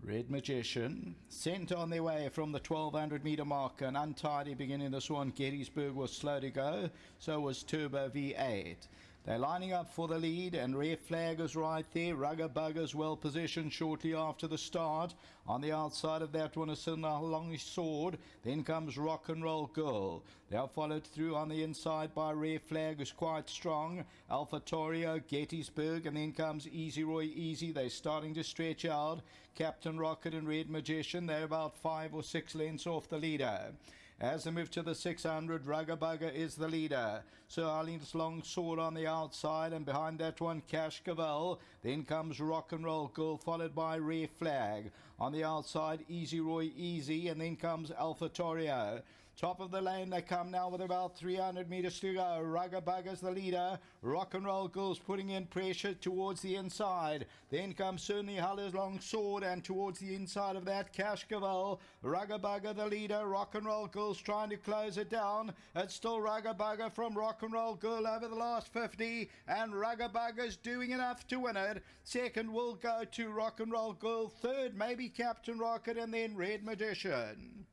Red Magician sent on their way from the 1200 meter mark. An untidy beginning this one. Gettysburg was slow to go, so was Turbo V8. They're lining up for the lead, and Red Flag is right there. Rugger Bugger's well positioned shortly after the start. On the outside of that one is sitting along his sword. Then comes Rock and Roll Girl. They are followed through on the inside by Red Flag, who's quite strong. Alpha Torio, Gettysburg, and then comes Easy Roy Easy. They're starting to stretch out. Captain Rocket and Red Magician, they're about 5 or 6 lengths off the leader. As they move to the 600, Rugger Bugger is the leader. Sir Arlene's long sword on the outside, and behind that one, Cash Cavell. Then comes Rock and Roll Girl, followed by Rare Flag. On the outside, Easy Roy Easy, and then comes Alpha Torio. Top of the lane, they come now with about 300 meters to go. Rugger Bugger's the leader. Rock and Roll Girl's putting in pressure towards the inside. Then comes Certainly Huller's long sword, and towards the inside of that, Cash Cavell. Rugger Bugger the leader. Rock and Roll Girl's trying to close it down. It's still Rugger Bugger from Rock and Roll Girl over the last 50, and Rugger Bugger's doing enough to win it. Second will go to Rock and Roll Girl. Third, maybe Captain Rocket, and then Red Magician.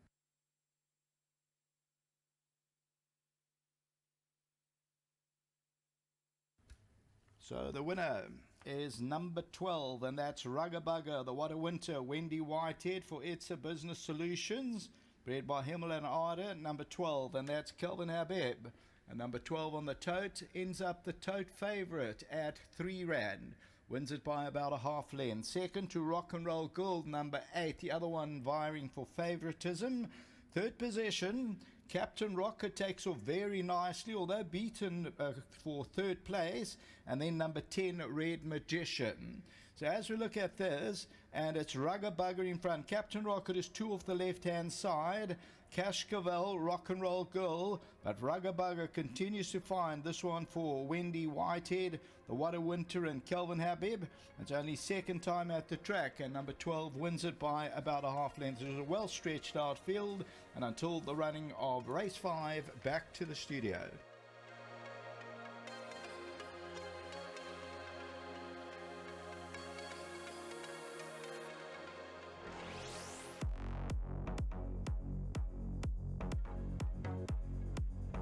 So the winner is number 12, and that's Rugger Bugger, the What a Winter, Wendy Whitehead for It's a Business Solutions, bred by Himmel and Arder, number 12, and that's Kelvin Habib. And number 12 on the tote ends up the tote favourite at 3 rand. Wins it by about a half length. Second to Rock and Roll Gold, number 8, the other one vying for favouritism. Third position, Captain Rocket takes off very nicely, although beaten for third place. And then number 10, Red Magician. So as we look at this, and it's Rugger Bugger in front. Captain Rocket is 2 off the left-hand side. Cash Cavell, Rock and Roll Girl. But Rugger Bugger continues to find this one for Wendy Whitehead, the What a Winter, and Kelvin Habib. It's only second time at the track, and number 12 wins it by about a half length. It was a well-stretched out field, and until the running of race 5, back to the studio.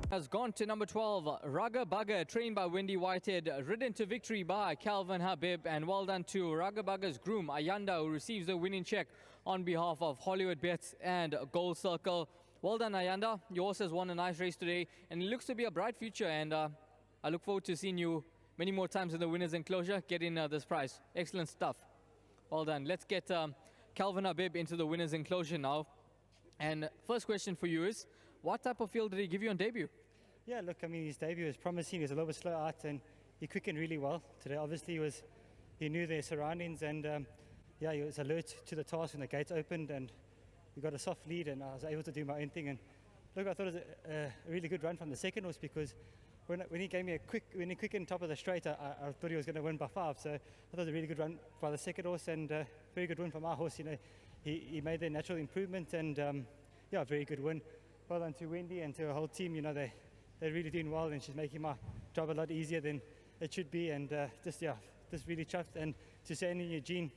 Has gone to number 12, Rugger Bugger, trained by Wendy Whitehead, ridden to victory by Calvin Habib, and well done to Rugger Bugger's groom, Ayanda, who receives the winning check on behalf of Hollywoodbets and Gold Circle. Well done, Ayanda. Your horse has won a nice race today, and it looks to be a bright future, and I look forward to seeing you many more times in the winner's enclosure, getting this prize. Excellent stuff. Well done. Let's get Calvin Habib into the winner's enclosure now. And first question for you is, what type of field did he give you on debut? Yeah, look, I mean, his debut was promising. He was a little bit slow out, and he quickened really well today. Obviously, he knew their surroundings, and yeah, he was alert to the task when the gates opened, and we got a soft lead, and I was able to do my own thing. And look, I thought it was a really good run from the second horse, because when he gave me when he quickened top of the straight, I thought he was going to win by 5. So I thought it was a really good run by the second horse, and very good win from our horse. You know, he made their natural improvement, and yeah, very good win. Well done to Wendy and to her whole team. You know, they're really doing well, and she's making my job a lot easier than it should be. And just really chuffed. And to Sandy and Eugene,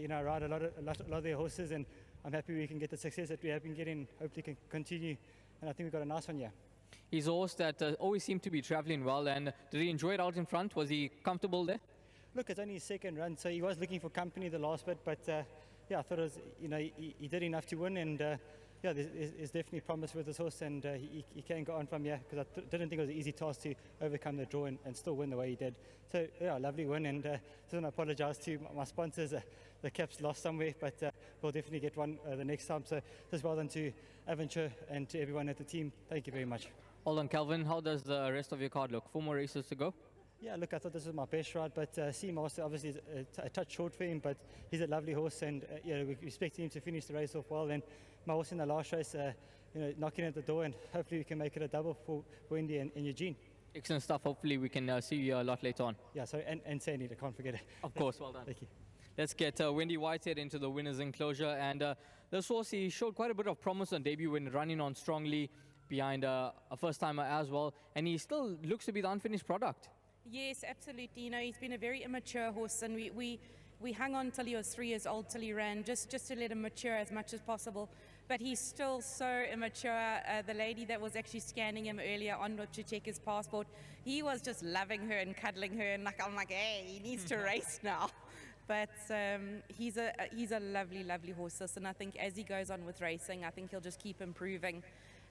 you know, I ride a lot of their horses, and I'm happy we can get the success that we have been getting. Hopefully can continue, and I think we've got a nice one here. He's a horse that always seemed to be travelling well, and did he enjoy it out in front? Was he comfortable there? Look, it's only his second run, so he was looking for company the last bit, but yeah, I thought it was, you know, he did enough to win, and yeah, there's definitely promise with this horse, and he can go on from here, because I didn't think it was an easy task to overcome the draw and still win the way he did. So yeah, lovely win, and just want to apologise to my sponsors. The cap's lost somewhere, but we'll definitely get one the next time. So just well done to Aventure and to everyone at the team. Thank you very much. Well done, Calvin. How does the rest of your card look? 4 more races to go? Yeah, look, I thought this was my best ride, but Seamaster obviously is a touch short for him, but he's a lovely horse, and yeah, we expect him to finish the race off well. And my horse in the last race, you know, knocking at the door, and hopefully we can make it a double for Wendy and Eugene. Excellent stuff. Hopefully we can see you a lot later on. Yeah, sorry, and Sandy, I can't forget it. Of course, well done. Thank you. Let's get Wendy Whitehead into the winner's enclosure, and this horse, he showed quite a bit of promise on debut when running on strongly behind a first-timer as well, and he still looks to be the unfinished product. Yes, absolutely. You know, he's been a very immature horse, and we We hung on till he was 3 years old, till he ran, just to let him mature as much as possible. But he's still so immature. The lady that was actually scanning him earlier on to check his passport, he was just loving her and cuddling her, and I'm like, hey, he needs to race now. But he's a lovely, lovely horse, and I think as he goes on with racing, I think he'll just keep improving.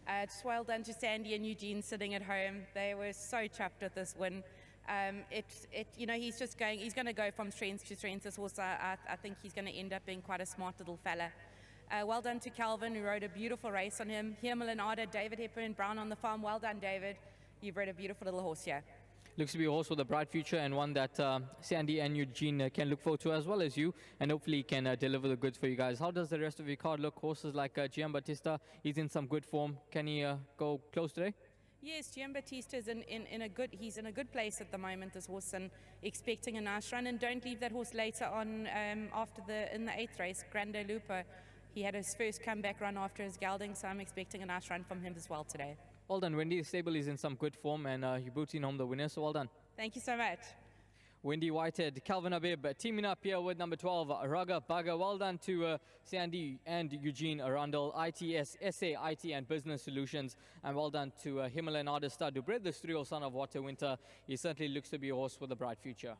Just well done to Sandy and Eugene sitting at home. They were so chuffed with this win. He's going to go from strength to strength. This horse, I think he's going to end up being quite a smart little fella. Well done to Calvin, who rode a beautiful race on him. Here, Milanada, David Hepburn, Brown on the farm. Well done, David. You've rode a beautiful little horse here. Looks to be a horse with a bright future, and one that Sandy and Eugene can look forward to, as well as you, and hopefully can deliver the goods for you guys. How does the rest of your card look? Horses like Giambattista, he's in some good form. Can he go close today? Yes, Giambattista is he's in a good place at the moment, this horse, and expecting a nice run. And don't leave that horse later on in the 8th race, Grande Lupo. He had his first comeback run after his gelding, so I'm expecting a nice run from him as well today. Well done, Wendy. The stable is in some good form, and you're booting home the winner, so well done. Thank you so much. Wendy Whitehead, Calvin Habib teaming up here with number 12, Rugger Bugger. Well done to Sandy and Eugene Arundel, ITS, SA, IT and Business Solutions. And well done to Himalayan Artist Stud, who bred this 3-year-old son of Water Winter. He certainly looks to be a horse with a bright future.